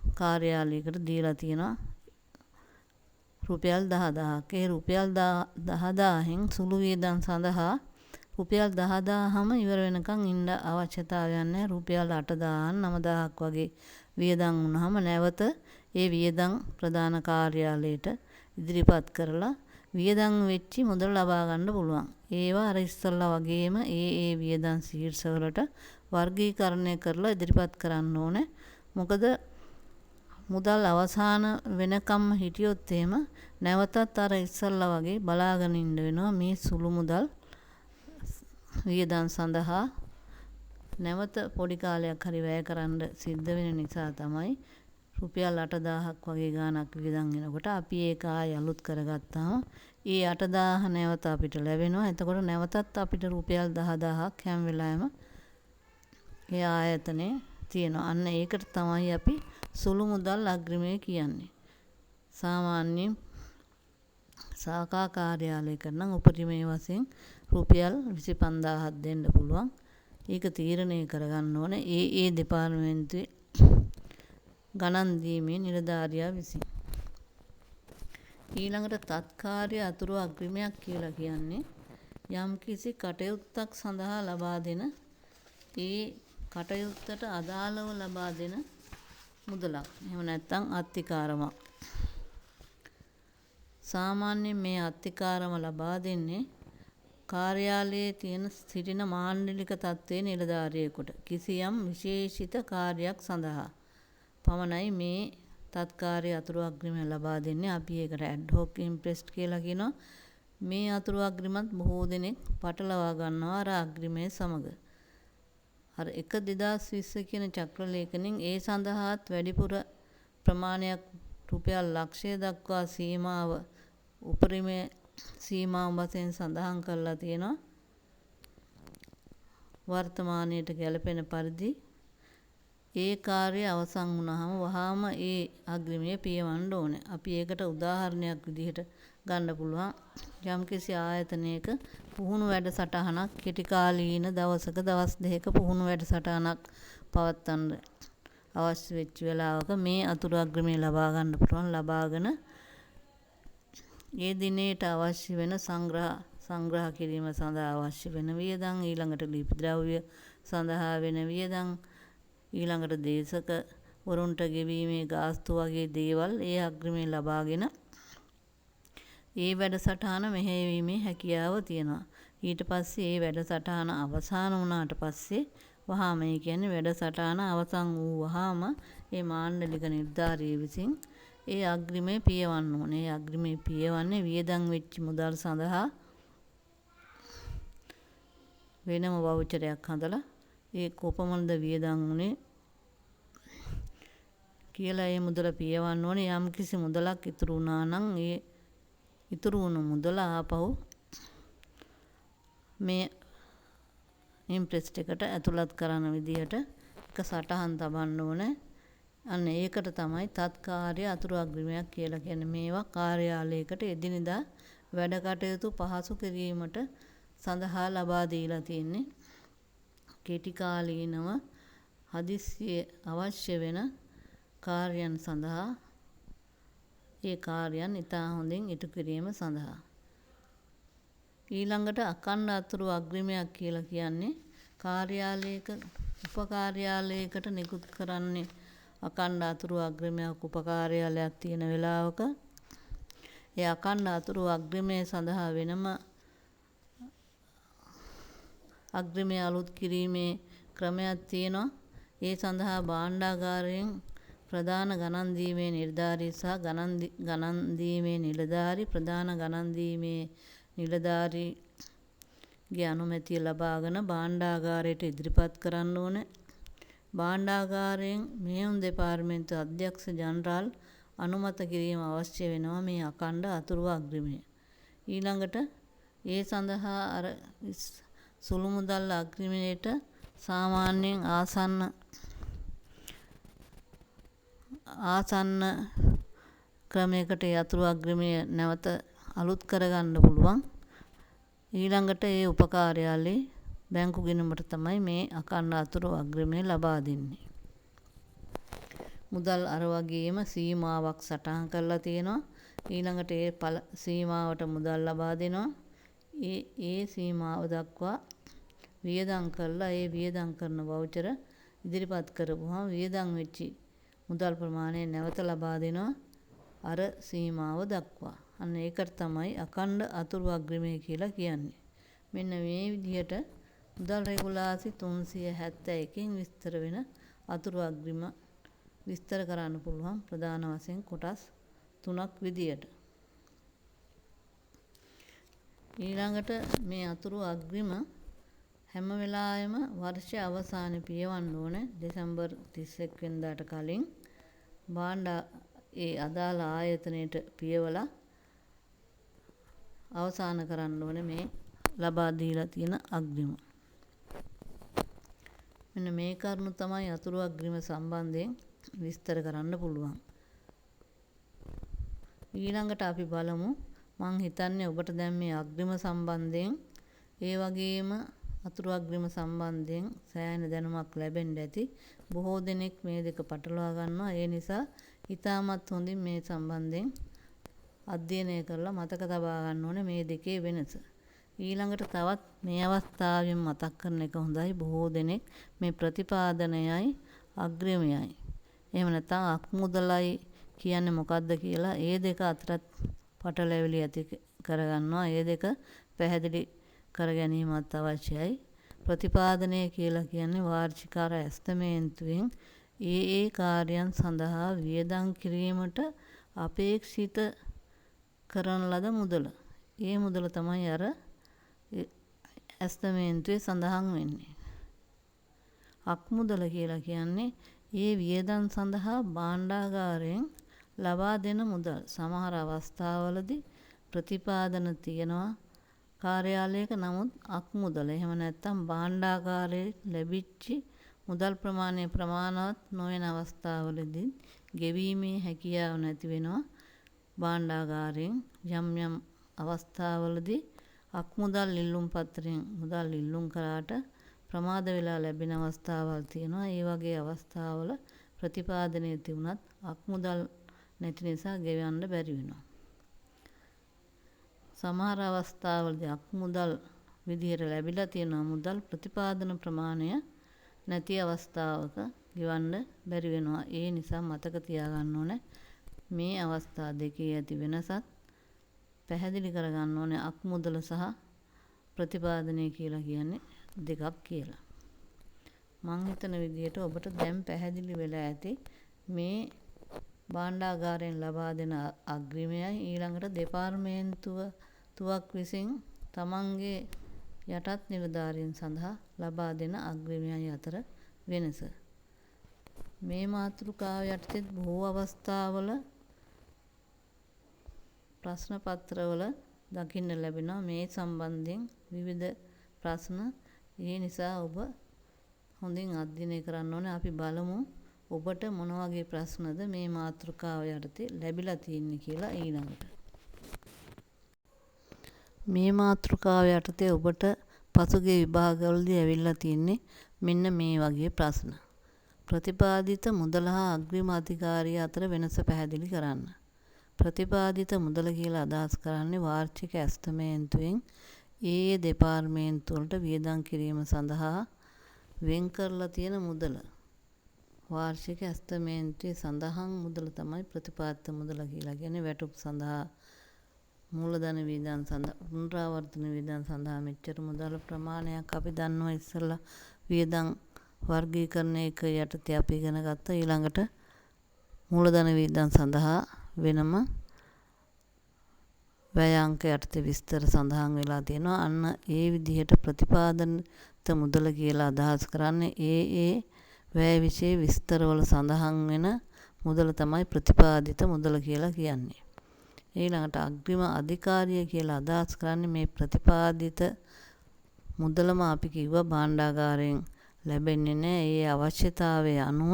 කාර්යාලයකට දීලා තියෙනවා රුපියල් 10000ක්. ඒ රුපියල් 10000න් සුළු වියදම් සඳහා රුපියල් 10000ම ඉවර වෙනකන් ඉන්න අවශ්‍යතාවයක් නැහැ. රුපියල් 8000ක් 9000ක් වගේ වියදම් වුණාම නැවත ඒ වියදම් ප්‍රධාන කාර්යාලයට ඉදිරිපත් කරලා වියදම් වෙච්චි මුදල ලබා ගන්න පුළුවන්. ඒවා අර ඉස්සල්ලා වගේම ඒ වියදම් ශීර්ෂවලට වර්ගීකරණය කරලා ඉදිරිපත් කරන්න ඕනේ. මොකද මුදල් අවසාන වෙනකම්ම හිටියොත් එහෙම නැවතත් අර ඉස්සල්ලා වගේ බලාගෙන ඉන්න වෙනවා. මේ සුළු මුදල් වියදම් සඳහා නැවත පොඩි කාලයක් හරි වැය කරන්න සිද්ධ වෙන නිසා තමයි රුපියල් 8000ක් වගේ ගාණක් වියදම් වෙනකොට අපි ඒක ආය අලුත් කරගත්තාම ඒ 8000 නැවත අපිට ලැබෙනවා. එතකොට නැවතත් අපිට රුපියල් 10000ක් හැම වෙලාවෙම ඒ ආයතනේ තියෙනවා. අන්න ඒකට තමයි අපි සුළු මුදල් අග්‍රිමය කියන්නේ. සාමාන්‍යයෙන් සාකා කාර්යාලයකට නම් උපරිමයේ වශයෙන් රුපියල් 25000ක් දෙන්න පුළුවන්. ඒක තීරණය කරගන්න ඕනේ ඒ දෙපාර්තමේන්තුවේ ගණන් දීමේ නිලධාරියා විසින්. ඊළඟට තත්කාර්ය අතුරු අග්‍රිමයක් කියලා කියන්නේ යම් කිසි කටයුත්තක් සඳහා ලබා දෙන ඒ කටයුත්තට අදාළව ලබා දෙන මුදලක්. එහෙම නැත්නම් අත්තිකාරමක්. සාමාන්‍යයෙන් මේ අත්තිකාරම ලබා දෙන්නේ කාර්යාලයේ සිටින මාණ්ඩලික තත්ත්වයේ නිලධාරියෙකුට කිසියම් විශේෂිත කාර්යයක් සඳහා පමණයි මේ තත්කාර්ය අතුරු අග්‍රිමය ලබා දෙන්නේ. අපි ඒකට ඇඩ් හොක් ඉම්ප්‍රෙස්ඩ් කියලා කියනවා. මේ අතුරු අග්‍රිමත් බොහෝ දෙනෙක් පටලවා ගන්නවා අර අග්‍රිමය සමග. අර 1/2020 කියන චක්‍ර ලේඛනෙන් ඒ සඳහාත් වැඩිපුර ප්‍රමාණයක් රුපියල් ලක්ෂය දක්වා සීමාව උපරිමයේ සීමාව වශයෙන් සඳහන් කරලා තියෙනවා. වර්තමානයට ගැලපෙන පරිදි ඒ කාර්යය අවසන් වුණාම වහාම ඒ අග්‍රිමය පියවන්න ඕනේ. අපි ඒකට උදාහරණයක් විදිහට ගන්න පුළුවන්. යම්කිසි ආයතනයක පුහුණු වැඩසටහනක් කෙටි කාලීන දවසක දවස් දෙකක පුහුණු වැඩසටහනක් පවත්වන්න අවශ්‍ය වෙච්ච වෙලාවක මේ අතුරු අග්‍රිමය ලබා ගන්න පුළුවන්. ලබාගෙන ඒ දිනේට අවශ්‍ය වෙන සංග්‍රහ කිරීම සඳහා අවශ්‍ය වෙන වියදම්, ඊළඟට ලිපි ද්‍රව්‍ය සඳහා වෙන වියදම්, ඊළඟට දේශක වරුන්ට ගෙවීමේ ගාස්තු වගේ දේවල් ඒ අග්‍රිමය ලබාගෙන ඒ වැඩසටහන මෙහෙයවීමේ හැකියාව තියෙනවා. ඊට පස්සේ ඒ වැඩසටහන අවසන් වුණාට පස්සේ වහාම ඒ කියන්නේ වැඩසටහන අවසන් වූ වහාම ඒ මාණ්ඩලික නිලධාරිය විසින් ඒ අග්‍රිමය පියවන්න ඕනේ. ඒ අග්‍රිමය පියවන්නේ වියදම් වෙච්ච මුදල් සඳහා වෙනම වවුචරයක් හදලා ඒ කොපමණද වියදම් වුනේ කියලා ඒ මුදල පියවන්න ඕනේ. යම් කිසි මුදලක් ඉතුරු වුණා නම් ඒ ඉතුරු වුණු මුදල ආපහු මේ ඉම්ප්‍රෙස්ඩ් එකට ඇතුළත් කරන විදිහට එක සටහන් තබන්න ඕනේ. අන්න ඒකට තමයි තත්කාර්ය අතුරු අග්‍රිමයක් කියලා කියන්නේ. මේවා කාර්යාලයකට එදිනෙදා වැඩ කටයුතු පහසු කිරීමට සඳහා ලබා දීලා තියෙන්නේ. කෙටි කාලීනව හදිස්සියේ අවශ්‍ය වෙන කාර්යයන් සඳහා ඒ කාර්යයන් ඉතා හොඳින් ඉටු කිරීම සඳහා. ඊළඟට අඛණ්ඩ අතුරු අග්‍රිමයක් කියලා කියන්නේ කාර්යාලයක උපකාර්යාලයකට නිකුත් කරන්නේ අඛණ්ඩ අතුරු අග්‍රිමයක් උපකාර්යාලයක් තියෙන වෙලාවක ඒ අඛණ්ඩ අතුරු අග්‍රිමය සඳහා වෙනම අග්‍රිමය අලුත් කිරීමේ ක්‍රමයක් තියෙනවා. ඒ සඳහා භාණ්ඩාගාරයෙන් ප්‍රධාන ගණන් දීමේ නිලධාරී සහ ගණන් දීමේ නිලධාරී ප්‍රධාන ගණන් දීමේ නිලධාරීගේ අනුමැතිය ලබාගෙන භාණ්ඩාගාරයට ඉදිරිපත් කරන්න ඕනේ. භාණ්ඩාගාරයෙන් මෙහෙයුම් දෙපාර්තමේන්තු අධ්‍යක්ෂ ජනරාල් අනුමත කිරීම අවශ්‍ය වෙනවා මේ අඛණ්ඩ අතුරු අග්‍රිමය. ඊළඟට ඒ සඳහා අර සුළු මුදල් අග්‍රිමයට සාමාන්‍යයෙන් ආසන්න ක්‍රමයකට යතුරු අග්‍රිමය නැවත අලුත් කරගන්න පුළුවන්. ඊළඟට ඒ උපකාර්යාලයේ බැංකු ගිණුමට තමයි මේ අඛණ්ඩ අතුරු අග්‍රිමය ලබා දෙන්නේ. මුදල් අර වගේම සීමාවක් සටහන් කරලා තියෙනවා. ඊළඟට ඒ සීමාවට මුදල් ලබා දෙනවා. ඒ සීමාව දක්වා වියදම් කරලා ඒ වියදම් කරන වවුචර ඉදිරිපත් කරපුවම වියදම් වෙච්චි මුදල් ප්‍රමාණය නැවත ලබා දෙනවා අර සීමාව දක්වා. අන්න ඒකට තමයි අඛණ්ඩ අතුරු අග්‍රිමය කියලා කියන්නේ. මෙන්න මේ විදිහට මුදල් රෙගුලාසි 371කින් විස්තර වෙන අතුරු අග්‍රිම විස්තර කරන්න පුළුවන් ප්‍රධාන වශයෙන් කොටස් 3ක් විදියට. ඊළඟට මේ අතුරු අග්‍රිම හැම වෙලාවෙම වර්ෂ අවසානයේ පියවන්න ඕනේ. දෙසැම්බර් 31 වෙනිදාට කලින් ඒ අදාළ ආයතනයට පියවලා අවසන් කරන්න ඕනේ මේ ලබා දීලා තියෙන අග්‍රිම. මෙන්න මේ කරුණු තමයි අතුරු අග්‍රිම සම්බන්ධයෙන් විස්තර කරන්න පුළුවන්. ඊළඟට අපි බලමු මං හිතන්නේ ඔබට දැන් මේ අග්‍රිම සම්බන්ධයෙන් ඒ වගේම අතුරු අග්‍රිම සම්බන්ධයෙන් සෑහෙන දැනුමක් ලැබෙන්න ඇති. බොහෝ දෙනෙක් මේ දෙක පටලවා ගන්නවා. ඒ නිසා ඉතාමත් හොඳින් මේ සම්බන්ධයෙන් අධ්‍යයනය කරලා මතක තබා ගන්න ඕනේ මේ දෙකේ වෙනස. ඊළඟට තවත් මේ අවස්ථාවෙන් මතක් කරන එක හොඳයි. බොහෝ දෙනෙක් මේ ප්‍රතිපාදනයයි අග්‍රමයයි එහෙම නැත්නම් අක්මුදලයි කියන්නේ මොකක්ද කියලා ඒ දෙක අතරත් පටලැවිලි ඇති කරගන්නවා. ඒ දෙක පැහැදිලි කර ගැනීමත් අවශ්‍යයි. ප්‍රතිපාදනය කියලා කියන්නේ වාර්ෂිකාර ඇස්තමේන්තුවෙන් ඒ කාර්යයන් සඳහා වියදම් කිරීමට අපේක්ෂිත කරන ලද මුදල. ඒ මුදල තමයි අර ඇස්තමේන්තුවේ සඳහන් වෙන්නේ. අක්මුදල කියලා කියන්නේ ඒ වියදම් සඳහා භාණ්ඩාගාරයෙන් ලබා දෙන මුදල්. සමහර අවස්ථාවලදී ප්‍රතිපාදන තියෙනවා කාර්යාලයක, නමුත් අක්මුදල එහෙම නැත්නම් භාණ්ඩාගාරයේ ලැබිච්ච මුදල් ප්‍රමාණය ප්‍රමාණවත් නොවන අවස්ථාවලදී ගෙවීමේ හැකියාව නැති වෙනවා භාණ්ඩාගාරයෙන්. යම් යම් අවස්ථාවලදී අක්මුදල් ඉල්ලුම් පත්‍රයෙන් මුදල් ඉල්ලුම් කරාට ප්‍රමාද වෙලා ලැබෙන අවස්ථාවල් තියෙනවා. ඒ වගේ අවස්ථාවල ප්‍රතිපාදනයේ තිබුණත් අක්මුදල් නැති නිසා ගෙවන්න බැරි වෙනවා. සමහර අවස්ථාවලදී අක්මුදල් විදිහට ලැබිලා තියෙන මුදල් ප්‍රතිපාදන ප්‍රමාණය නැති අවස්ථාවක ගෙවන්න බැරි වෙනවා. ඒ නිසා මතක තියාගන්න ඕනේ මේ අවස්ථා දෙකේ ඇති වෙනසත් පැහැදිලි කරගන්න ඕනේ. අක්මුදල සහ ප්‍රතිපාදනය කියලා කියන්නේ දෙකක් කියලා. මං හිතන විදිහට ඔබට දැන් පැහැදිලි වෙලා ඇති මේ භාණ්ඩාගාරයෙන් ලබා දෙන අග්‍රිමයයි ඊළඟට දෙපාර්තමේන්තුවක් විසින් තමන්ගේ යටත් නිලධාරීන් සඳහා ලබා දෙන අග්‍රිමයයි අතර වෙනස. මේ මාතෘකාව යටතේ බොහෝ අවස්ථාවල ප්‍රශ්න පත්‍රවල දකින්න ලැබෙනවා මේ සම්බන්ධයෙන් විවිධ ප්‍රශ්න. ඒ නිසා ඔබ හොඳින් අධ්‍යයනය කරන්න ඕනේ. අපි බලමු ඔබට මොන වගේ ප්‍රශ්නද මේ මාතෘකාව යටතේ ලැබිලා තියෙන්නේ කියලා ඊළඟට. මේ මාතෘකාව යටතේ ඔබට පසුගිය විභාගවලදී ඇවිල්ලා තියෙන්නේ මෙන්න මේ වගේ ප්‍රශ්න. ප්‍රතිපාදිත මුදල හා අග්‍රිම අධිකාරිය අතර වෙනස පැහැදිලි කරන්න. ප්‍රතිපාදිත මුදල කියලා අදහස් කරන්නේ වාර්ෂික ඇස්තමේන්තුවෙන් ඒ දෙපාර්තමේන්තු වලට වියදම් කිරීම සඳහා වෙන් කරලා තියෙන මුදල. වාර්ෂික ඇස්තමේන්තුවේ සඳහන් මුදල තමයි ප්‍රතිපාදිත මුදල කියලා කියන්නේ. වැටුප් සඳහා, මූලධන වියදම් සඳහා, පුනරාවර්තන වියදම් සඳහා මෙච්චර මුදල් ප්‍රමාණයක් අපි දන්නවා. ඉස්සෙල්ලා වියදම් වර්ගීකරණයක යටතේ අපි ඉගෙන ගත්තා. ඊළඟට මූලධන වියදම් සඳහා වෙනම වැය අංක යටතේ විස්තර සඳහන් වෙලා තියෙනවා. අන්න ඒ විදිහට ප්‍රතිපාදිත මුදල කියලා අදහස් කරන්නේ ඒ වැය විෂය විස්තරවල සඳහන් වෙන මුදල තමයි ප්‍රතිපාදිත මුදල කියලා කියන්නේ. ඊළඟට අග්‍රිම අධිකාරිය කියලා අදහස් කරන්නේ මේ ප්‍රතිපාදිත මුදලම අපි කිව්වා භාණ්ඩාගාරයෙන් ලැබෙන්නේ නැහැ. ඒ අවශ්‍යතාවය අනුව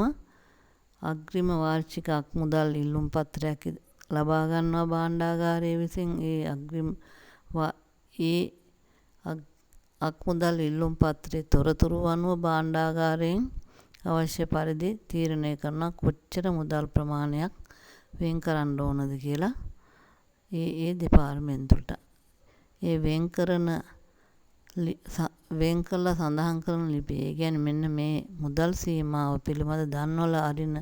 අග්‍රිම වාර්ෂික අක්මුදල් ඉල්ලුම් පත්‍රයක් ලබා ගන්නවා භාණ්ඩාගාරය විසින්. ඒ අක්මුදල් ඉල්ලුම් පත්‍රයේ තොරතුරු අනුව භාණ්ඩාගාරයෙන් අවශ්‍ය පරිදි තීරණය කරන කොච්චර මුදල් ප්‍රමාණයක් වෙන් කරන්න ඕනද කියලා ඒ දෙපාර්තමේන්තුවට. ඒ වෙන් කළා සඳහන් කරන ලිපිය. ඒ කියන්නේ මෙන්න මේ මුදල් සීමාව පිළිබඳ දන්වල අරින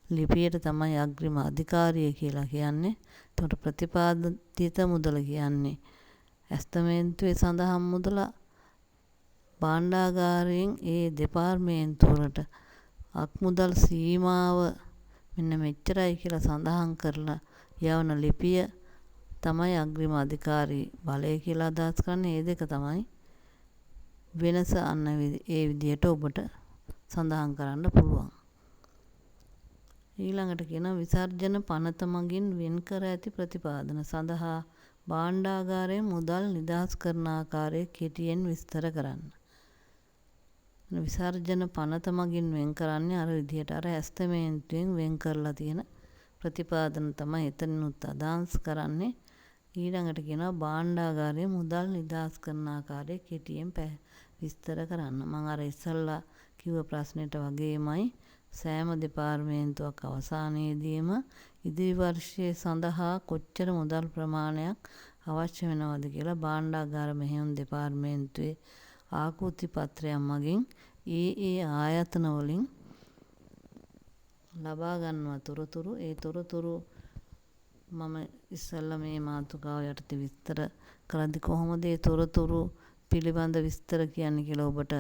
ලිපියට තමයි අග්‍රිම අධිකාරිය කියලා කියන්නේ. එතකොට ප්‍රතිපාදිත මුදල කියන්නේ ඇස්තමේන්තුවේ සඳහන් මුදල භාණ්ඩාගාරයෙන් ඒ දෙපාර්තමේන්තු වලට අක්මුදල් සීමාව මෙන්න මෙච්චරයි කියලා සඳහන් කරලා යවන ලිපිය තමයි අග්‍රිම අධිකාරී බලය කියලා අදහස් කරන්නේ. ඒ දෙක තමයි වෙනස. අන්න ඒ විදිහට ඔබට සඳහන් කරන්න පුළුවන්. ඊළඟට කියන විසර්ජන පනත මගින් වෙන් කර ඇති ප්‍රතිපාදන සඳහා භාණ්ඩාගාරයේ මුදල් නිදහස් කරන ආකාරය කෙටියෙන් විස්තර කරන්න. විසර්ජන පනත මගින් වෙන් කරන්නේ අර විදිහට අර ඇස්තමේන්තුවෙන් වෙන් කරලා තියෙන ප්‍රතිපාදන තමයි එතනිනුත් අදහස් කරන්නේ. ඊළඟට කියනවා භාණ්ඩාගාරයේ මුදල් නිදහස් කරන ආකාරය කෙටියෙන් විස්තර කරන්න. මම අර ඉස්සල්ලා කිව්ව ප්‍රශ්නෙට වගේමයි සෑම දෙපාර්තමේන්තුවක් අවසානයේදීම ඉදිරි වර්ෂය සඳහා කොච්චර මුදල් ප්‍රමාණයක් අවශ්‍ය වෙනවද කියලා භාණ්ඩාගාර මෙහෙයුම් දෙපාර්තමේන්තුවේ ආකෘති පත්‍රයක් මගින් ඒ ආයතන වලින් ලබා ගන්නවා තොරතුරු. ඒ තොරතුරු මම ඉස්සෙල්ලා මේ මාතෘකාව යටතේ විස්තර කරද්දී කොහොමද ඒ තොරතුරු පිළිබඳ විස්තර කියන්නේ කියලා ඔබට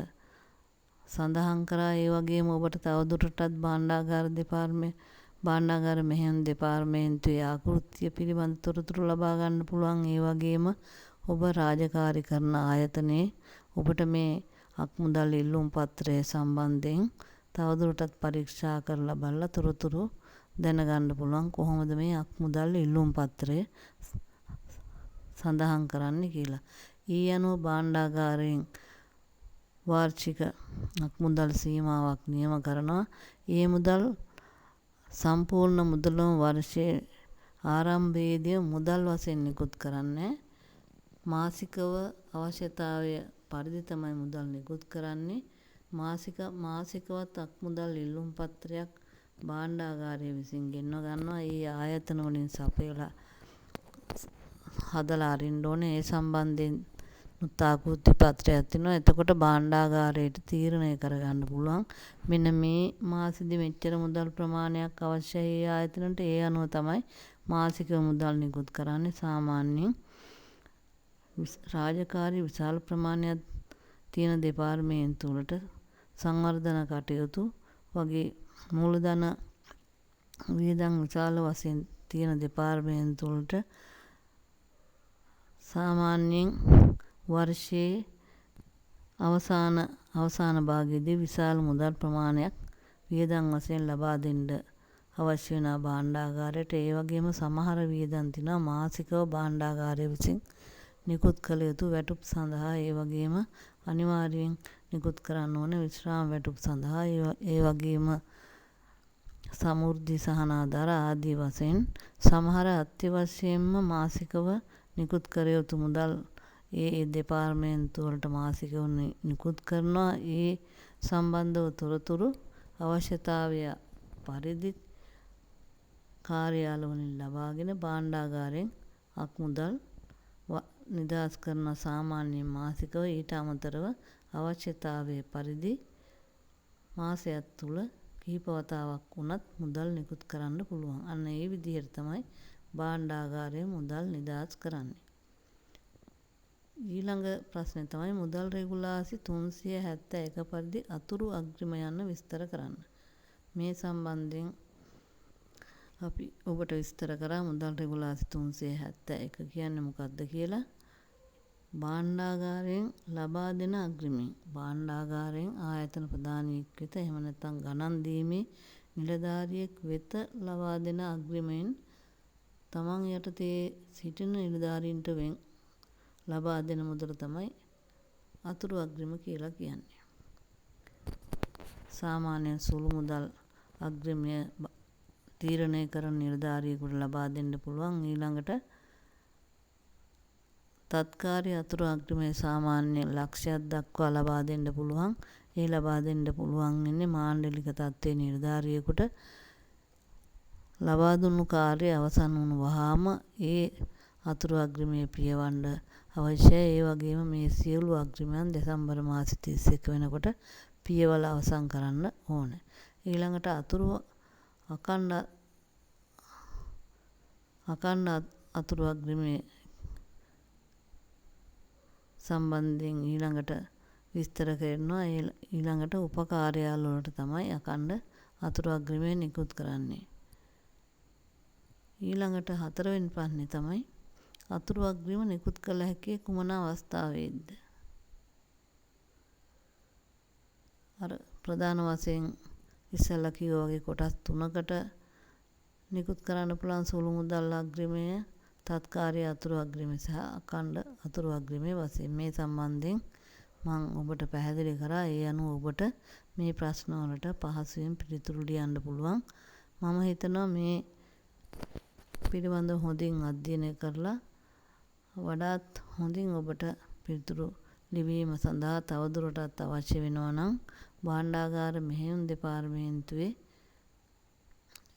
සඳහන් කරා. ඒ වගේම ඔබට තවදුරටත් භාණ්ඩාගාර මෙහෙයුම් දෙපාර්තමේන්තුවේ ආකෘතිය පිළිබඳ තොරතුරු ලබා ගන්න පුළුවන්. ඒ වගේම ඔබ රාජකාරී කරන ආයතනයේ ඔබට මේ අක්මුදල් ඉල්ලුම් පත්‍රය සම්බන්ධයෙන් තවදුරටත් පරීක්ෂා කරලා බලලා තොරතුරු දැනගන්න පුළුවන් කොහොමද මේ අක්මුදල් ඉල්ලුම් පත්‍රය සඳහන් කරන්න කියලා. ඊ අනුව භාණ්ඩාගාරයෙන් වාර්ෂික අක්මුදල් සීමාවක් නියම කරනවා. ඒ මුදල් සම්පූර්ණ මුදලම වර්ෂයේ ආරම්භයේදී මුදල් වශයෙන් නිකුත් කරන්නේ. මාසිකව අවශ්‍යතාවය පරිදි තමයි මුදල් නිකුත් කරන්නේ. මාසිකවත් අක්මුදල් ඉල්ලුම් පත්‍රයක් භාණ්ඩාගාරය විසින් ගෙන්ව ගන්නවා. ඒ ආයතන වලින් සපයලා හදලා අරින්න ඕනේ. ඒ සම්බන්ධයෙන් ආකෘති පත්‍රයක් තියෙනවා. එතකොට භාණ්ඩාගාරයට තීරණය කරගන්න පුළුවන් මෙන්න මේ මාසෙදි මෙච්චර මුදල් ප්‍රමාණයක් අවශ්‍යයි ඒ ආයතනට. ඒ අනුව තමයි මාසික මුදල් නිකුත් කරන්නේ. සාමාන්‍යයෙන් රාජකාරී විශාල ප්‍රමාණයක් තියෙන දෙපාර්තමේන්තු වලට සංවර්ධන කටයුතු වගේ මූලධන වියදම් විශාල වශයෙන් තියෙන දෙපාර්තමේන්තු වලට සාමාන්‍යයෙන් වර්ෂයේ අවසාන භාගයේදී විශාල මුදල් ප්‍රමාණයක් වියදම් වශයෙන් ලබා දෙන්න අවශ්‍ය වෙන භාණ්ඩාගාරයට. ඒ වගේම සමහර වියදම් තියෙනවා මාසිකව භාණ්ඩාගාරය විසින් නිකුත් කළ යුතු වැටුප් සඳහා. ඒ වගේම අනිවාර්යෙන් නිකුත් කරන්න ඕන විශ්‍රාම වැටුප් සඳහා. ඒ වගේම සමෘද්ධි සහනාධාර ආදී වශයෙන් සමහර අත්‍යවශ්‍යයෙන්ම මාසිකව නිකුත් කර යුතු මුදල් ඒ දෙපාර්තමේන්තු වලට මාසිකව නිකුත් කරනවා. ඒ සම්බන්ධව තොරතුරු අවශ්‍යතාවය පරිදි කාර්යාල වලින් ලබාගෙන භාණ්ඩාගාරයෙන් අක්මුදල් නිදහස් කරන සාමාන්‍ය මාසිකව ඊට අමතරව අවශ්‍යතාවයේ පරිදි මාසයක් තුල කිහිප වතාවක් වුණත් මුදල් නිකුත් කරන්න පුළුවන්. අන්න ඒ විදිහට තමයි භාණ්ඩාගාරයේ මුදල් නිදහස් කරන්නේ. ඊළඟ ප්‍රශ්නේ තමයි මුදල් රෙගුලාසි 371 පරිදි අතුරු අග්‍රිම යන්න විස්තර කරන්න. මේ සම්බන්ධයෙන් අපි ඔබට විස්තර කරා මුදල් රෙගුලාසි 371 කියන්නේ මොකක්ද කියලා. භාණ්ඩාගාරයෙන් ලබා දෙන අග්‍රිමය. භාණ්ඩාගාරයෙන් ආයතන ප්‍රධානියෙක් වෙත එහෙම නැත්නම් ගණන් දීමේ නිලධාරියෙක් වෙත ලබා දෙන අග්‍රිමයෙන් තමන් යටතේ සිටින නිලධාරීන්ට ලබා දෙන මුදල තමයි අතුරු අග්‍රිම කියලා කියන්නේ. සාමාන්‍ය සුළු මුදල් අග්‍රිමය තීරණය කරන නිලධාරියෙකුට ලබා දෙන්න පුළුවන්. ඊළඟට තත්කාරී අතුරු අග්‍රිමය සාමාන්‍ය ලක්ෂයක් දක්වා ලබා දෙන්න පුළුවන්. ඒ ලබා දෙන්න පුළුවන් ඉන්නේ මාණ්ඩලික තත්ත්වයේ නිලධාරියෙකුට. ලබා දුන්නු කාර්යය අවසන් වුණු වහාම ඒ අතුරු අග්‍රිමය පියවන්න අවශ්‍යයි. ඒ වගේම මේ සියලු අග්‍රිමයන් දෙසැම්බර් මාසෙ 31 වෙනකොට පියවල අවසන් කරන්න ඕනේ. ඊළඟට අතුරු අකණ්ඩ අතුරු අග්‍රිමය සම්බන්ධයෙන් ඊළඟට විස්තර කරනවා. ඊළඟට උපකාර්යාල වලට තමයි අකණ්ඩ අතුරු අග්‍රිමය නිකුත් කරන්නේ. ඊළඟට 4 වෙනි ප්‍රශ්නේ තමයි අතුරු අග්‍රිම නිකුත් කළ හැකි කුමන අවස්ථාවේද? අර ප්‍රධාන වශයෙන් ඉස්සෙල්ලා කිව්වා වගේ කොටස් 3කට නිකුත් කරන්න පුළුවන් සුළු මුදල් අග්‍රිමය, තත්කාරී අතුරු අග්‍රිමය සහ අකණ්ඩ අතුරු අග්‍රිමය වශයෙන්. මේ සම්බන්ධයෙන් මම ඔබට පැහැදිලි කරා. ඒ අනුව ඔබට මේ ප්‍රශ්න වලට පහසුවෙන් පිළිතුරු ලියන්න පුළුවන්. මම හිතනවා මේ පිළිබඳව හොඳින් අධ්‍යයනය කරලා වඩාත් හොඳින් ඔබට පිළිතුරු ලිවීම සඳහා තවදුරටත් අවශ්‍ය වෙනවා නම් භාණ්ඩාගාර මෙහෙයුම් දෙපාර්තමේන්තුවේ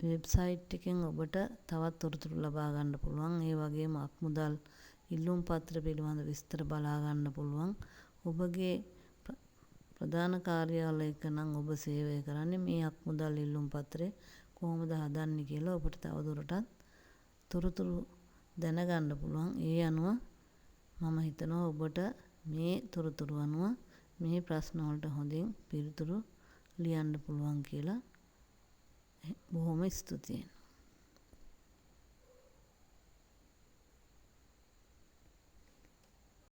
වෙබ්සයිට් එකෙන් ඔබට තවත් තොරතුරු ලබා ගන්න පුළුවන්. ඒ වගේම අත්මුදල් ඉල්ලුම් පත්‍ර පිළිබඳ විස්තර බලා ගන්න පුළුවන්. ඔබගේ ප්‍රධාන කාර්යාලයක නම් ඔබ සේවය කරන්නේ මේ අත්මුදල් ඉල්ලුම් පත්‍රය කොහොමද හදන්නේ කියලා ඔබට තවදුරටත් තොරතුරු දැනගන්න පුළුවන්. ඒ අනුව මම හිතනවා ඔබට මේ තොරතුරු අනුව මේ ප්‍රශ්න වලට හොඳින් පිළිතුරු ලියන්න පුළුවන් කියලා. බොහොම ස්තුතියි.